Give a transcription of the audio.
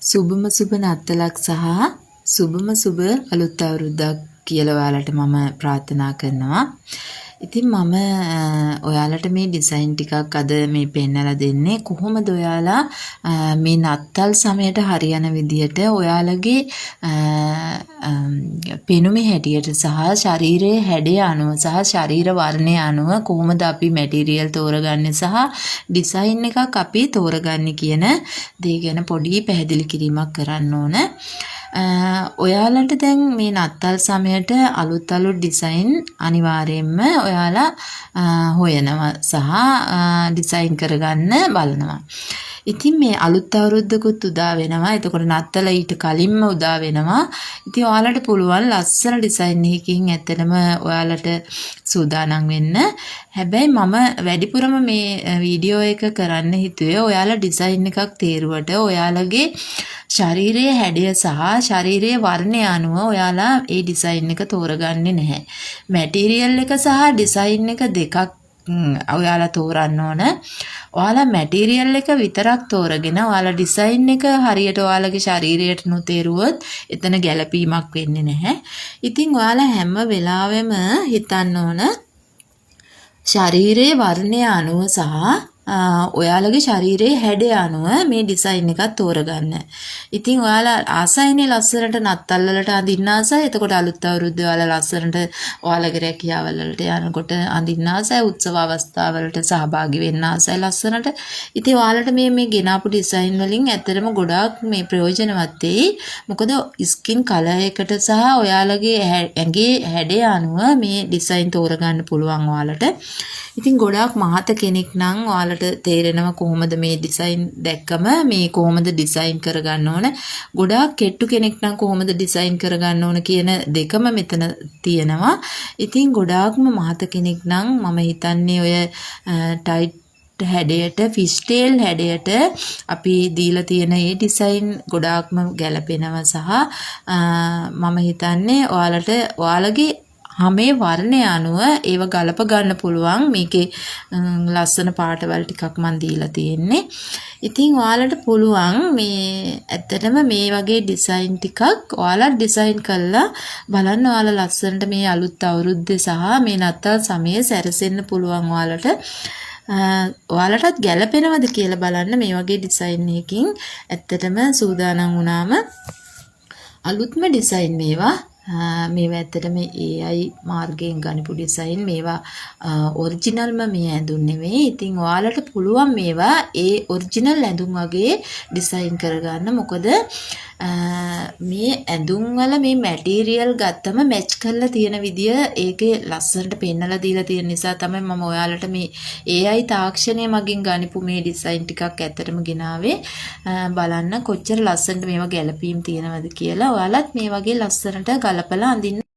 සුබම සුබ නත්තලක් සහ සුබම සුබ අලුත් අවුරුද්දක් කියලා ඔයාලට මම ප්‍රාර්ථනා කරනවා. ඉතින් මම ඔයාලට මේ ඩිසයින් ටිකක් අද මේ පෙන්නලා දෙන්නේ කොහොමද ඔයාලා මේ නත්තල් සමයට හරියන විදියට ඔයාලගේ පෙනුමේ හැටියට සහ ශරීරයේ හැඩය අනුව සහ ශරීර වර්ණය අනුව කොහොමද අපි මැටීරියල් තෝරගන්නේ සහ ඩිසයින් එකක් අපි තෝරගන්නේ කියන දේ ගැන පොඩි පැහැදිලි කිරීමක් කරන්න ඕන. ඔයාලට දැන් මේ නත්තල් සමයට අලුත් ඩිසයින් අනිවාර්යයෙන්ම ඔයාලා හොයනවා සහ ඩිසයින් කරගන්න බලනවා. ඉතින් මේ අලුත් අවුරුද්දකුත් උදා වෙනවා. එතකොට නත්තල ඊට කලින්ම උදා වෙනවා. ඉතින් ඔයාලට පුළුවන් ලස්සන ඩිසයින් එකකින් ඇත්තටම ඔයාලට සූදානම් වෙන්න. හැබැයි මම වැඩිපුරම මේ වීඩියෝ එක කරන්න හිතුවේ ඔයාලා ඩිසයින් එකක් තේරුවට ඔයාලගේ ශරීරයේ හැඩය සහ ශරීරයේ වර්ණය අනුව ඔයාලා ඒ ඩිසයින් එක තෝරගන්නේ නැහැ. මැටීරියල් එක සහ ඩිසයින් එක දෙකක් ඔයාලා තෝරන්න ඕන. ඔයාලා මැටීරියල් එක විතරක් තෝරගෙන ඔයාලා ඩිසයින් එක හරියට ඔයාලගේ ශරීරයට නොතේරුවොත් එතන ගැළපීමක් වෙන්නේ නැහැ. ඉතින් ඔයාලා හැම වෙලාවෙම හිතන්න ඕන ශරීරයේ වර්ණය අනුව සහ ඔයාලගේ ශරීරයේ හැඩය අනුව මේ ඩිසයින් එකක් තෝරගන්න. ඉතින් ඔයාලා ආසයිනේ ලස්සනට නත්තල් වලට අඳින්න ආසයි. එතකොට අලුත් අවුරුද්දේ ඔයාලා ලස්සනට ඔයාලගේ රැකියාවල් වලට යනකොට අඳින්න ආසයි. උත්සව අවස්ථාවලට සහභාගී වෙන්න ආසයි ලස්සනට. ඉතින් ඔයාලට මේ ගෙනාපු ඩිසයින් වලින් ඇත්තටම ගොඩාක් මේ ප්‍රයෝජනවත් වෙයි. මොකද ස්කින් කලර් එකට සහ ඔයාලගේ ඇඟේ හැඩය අනුව මේ ඩිසයින් තෝරගන්න පුළුවන් ඔයාලට. ඉතින් ගොඩාක් මහත කෙනෙක් නම් ඔයාලට තේරෙනවා කොහොමද මේ ඩිසයින් දැක්කම මේ කොහොමද ඩිසයින් කරගන්න ඕන. ගොඩාක් කෙට්ටු කෙනෙක් නම් කොහොමද ඩිසයින් කරගන්න ඕන කියන දෙකම මෙතන තියෙනවා. ඉතින් ගොඩාක්ම මහත කෙනෙක් නම් මම හිතන්නේ ඔය ටයිට් හැඩයට ෆිෂ්ටේල් හැඩයට අපි දීලා තියෙන මේ ඩිසයින් ගොඩාක්ම ගැලපෙනවා සහ මම හිතන්නේ ඔයාලට ඔයාලගේ හැමේ වර්ණය අනුව ඒව ගලප ගන්න පුළුවන්. මේකේ ලස්සන පාටවල් ටිකක් මන් දීලා තියෙන්නේ. ඉතින් ඔයාලට පුළුවන් මේ ඇත්තටම මේ වගේ ඩිසයින් ටිකක් ඔයාලා ඩිසයින් කරලා බලන්න. ඔයාලා ලස්සනට මේ අලුත් අවුරුද්දේ සහ මේ නත්තල් සමයේ සැරසෙන්න පුළුවන් ඔයාලට. ඔයාලටත් ගැළපෙනවද කියලා බලන්න මේ වගේ ඩිසයින් එකකින් ඇත්තටම සූදානම් වුණාම අලුත්ම ඩිසයින් මේවා ඇත්තටම AI මාර්ගයෙන් ගනිපු ඩිසයින් මේවා ඔරිජිනල්ම මේ ඇඳුම් නෙවෙයි. ඉතින් ඔයාලට පුළුවන් මේවා ඒ ඔරිජිනල් ඇඳුම් වගේ ඩිසයින් කරගන්න. මොකද මේ ඇඳුම් වල මේ මැටීරියල් ගත්තම මැච් කරලා තියෙන විදිය ඒකේ ලස්සනට පෙන්නලා දීලා තියෙන නිසා තමයි මම ඔයාලට මේ AI තාක්ෂණය මගින් ගනිපු මේ ඩිසයින් ටිකක් ඇත්තටම ගෙනාවේ. බලන්න කොච්චර ලස්සනට මේවා ගැලපීම් තියෙනවද කියලා. ඔයාලත් මේ වගේ ලස්සනට ගලපලා අඳින්න